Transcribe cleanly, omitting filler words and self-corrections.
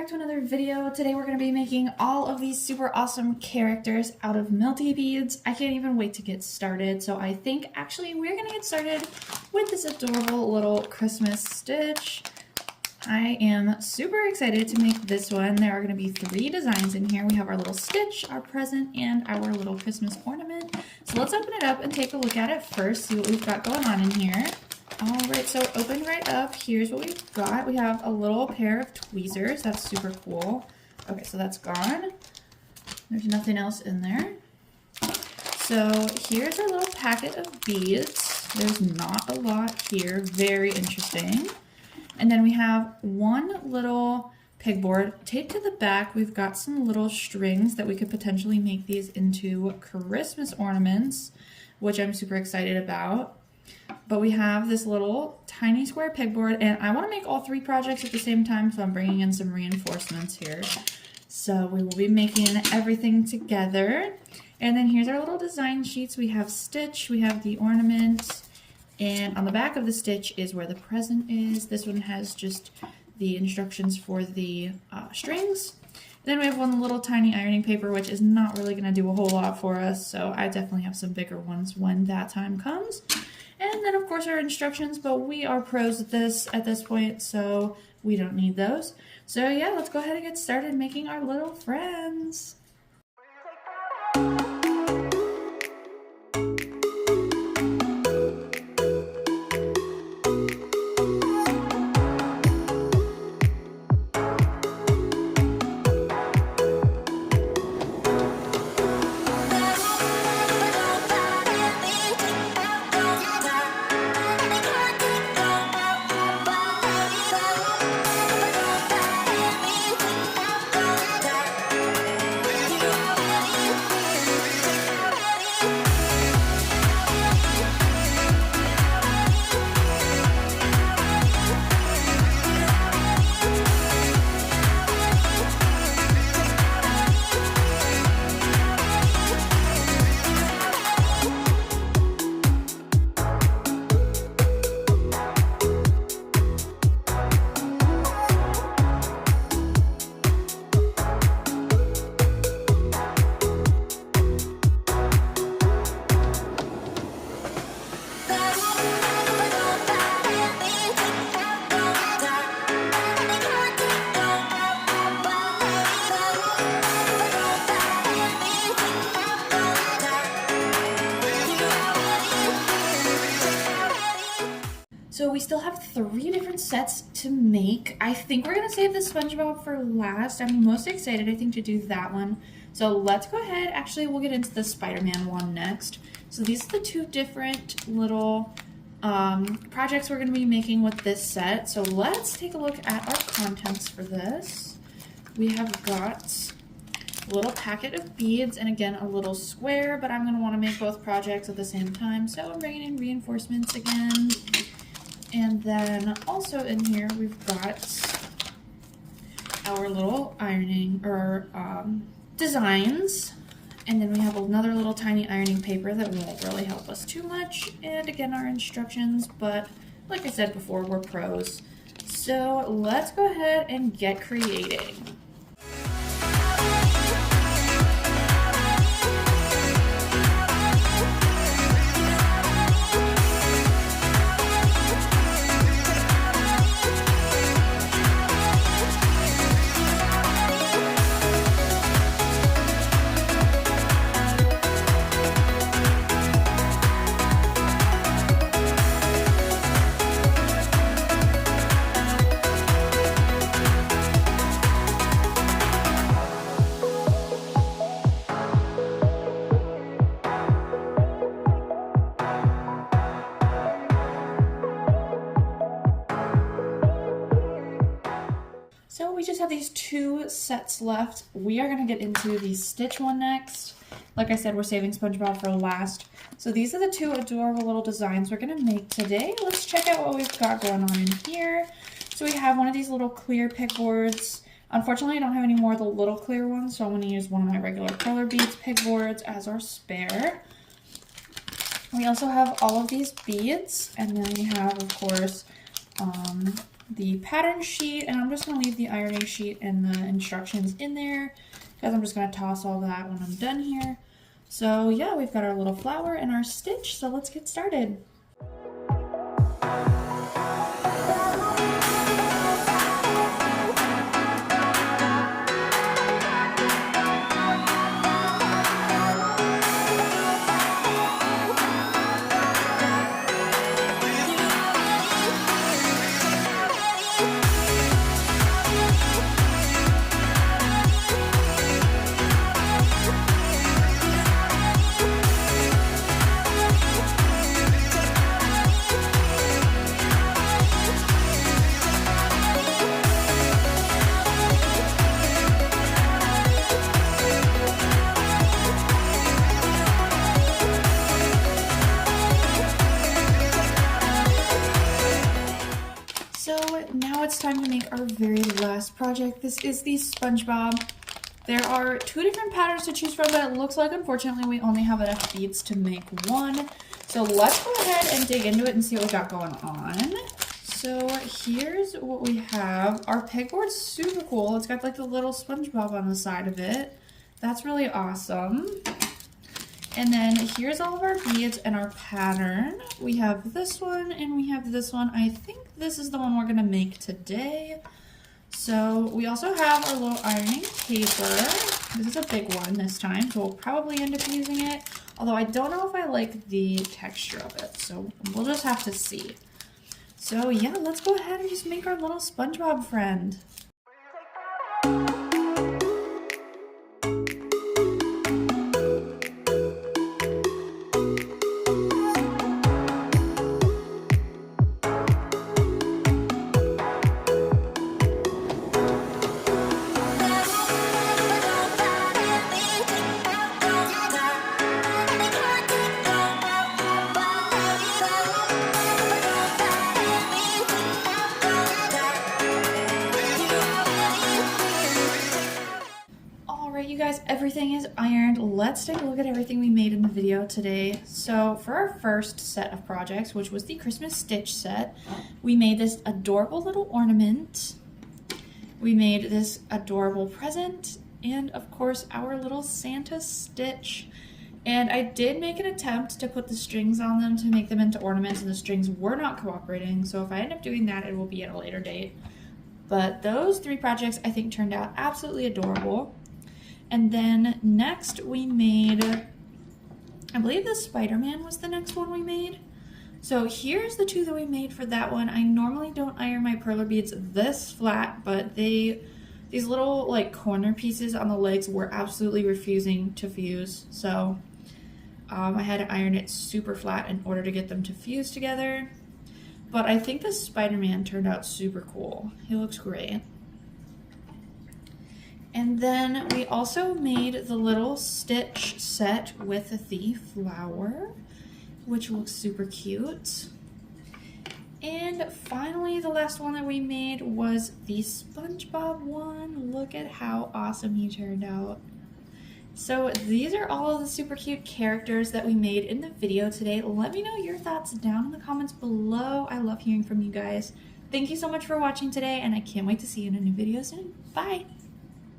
back to another video. Today we're going to be making all of these super awesome characters out of Melty beads. I can't even wait to get started. So I think actually we're going to get started with this adorable little Christmas stitch. I am super excited to make this one. There are going to be 3 designs in here. We have our little stitch, our present, and our little Christmas ornament. So let's open it up and take a look at it first, see what we've got going on in here. Alright, so open right up. Here's what we've got. We have a little pair of tweezers. That's super cool. Okay, so that's gone. There's nothing else in there. So here's our little packet of beads. There's not a lot here. Very interesting. And then we have one little pegboard taped to the back. We've got some little strings that we could potentially make these into Christmas ornaments, which I'm super excited about. But we have this little tiny square pegboard, and I want to make all 3 projects at the same time, so I'm bringing in some reinforcements here. So we will be making everything together. And then here's our little design sheets. We have stitch, we have the ornament, and on the back of the stitch is where the present is. This one has just the instructions for the strings. Then we have one little tiny ironing paper, which is not really going to do a whole lot for us, so I definitely have some bigger ones when that time comes. And then of course our instructions, but we are pros at this point, so we don't need those. So yeah, let's go ahead and get started making our little friends. So we still have 3 different sets to make. I think we're going to save the SpongeBob for last. I'm most excited, I think, to do that one. So let's go ahead. Actually, we'll get into the SpiderMan one next. So these are the 2 different little projects we're going to be making with this set. So let's take a look at our contents for this. We have got a little packet of beads and again a little square, but I'm going to want to make both projects at the same time. So I'm bringing in reinforcements again. And then also in here, we've got our little ironing or designs. And then we have another little tiny ironing paper that won't really help us too much. And again, our instructions, but like I said before, we're pros. So let's go ahead and get creating. So we just have these 2 sets left. We are going to get into the stitch one next. Like I said, we're saving SpongeBob for last. So these are the 2 adorable little designs we're going to make today. Let's check out what we've got going on in here. So we have one of these little clear pegboards. Unfortunately, I don't have any more of the little clear ones, so I'm going to use one of my regular color beads pegboards as our spare. We also have all of these beads, and then we have, of course, the pattern sheet, and I'm just going to leave the ironing sheet and the instructions in there because I'm just going to toss all that when I'm done here. So yeah, we've got our little flower and our stitch, so let's get started. Now it's time to make our very last project. This is the SpongeBob. There are 2 different patterns to choose from, but it looks like unfortunately we only have enough beads to make one. So let's go ahead and dig into it and see what we got going on. So here's what we have. Our pegboard's super cool. It's got like the little SpongeBob on the side of it. That's really awesome. And then here's all of our beads and our pattern. We have this one and we have this one. I think this is the one we're gonna make today. So we also have our little ironing paper. This is a big one this time, so we'll probably end up using it. Although I don't know if I like the texture of it, so we'll just have to see. So yeah, let's go ahead and just make our little SpongeBob friend. You guys, everything is ironed. Let's take a look at everything we made in the video today. So for our first set of projects, which was the Christmas stitch set, we made this adorable little ornament. We made this adorable present, and of course our little Santa stitch. And I did make an attempt to put the strings on them to make them into ornaments, and the strings were not cooperating. So if I end up doing that, it will be at a later date. But those 3 projects I think turned out absolutely adorable. And then next we made, I believe the SpiderMan was the next one we made. So here's the 2 that we made for that one. I normally don't iron my perler beads this flat, but these little like corner pieces on the legs were absolutely refusing to fuse. So I had to iron it super flat in order to get them to fuse together. But I think the SpiderMan turned out super cool. He looks great. And then we also made the little stitch set with the flower, which looks super cute. And finally, the last one that we made was the SpongeBob one. Look at how awesome he turned out. So these are all of the super cute characters that we made in the video today. Let me know your thoughts down in the comments below. I love hearing from you guys. Thank you so much for watching today, and I can't wait to see you in a new video soon. Bye!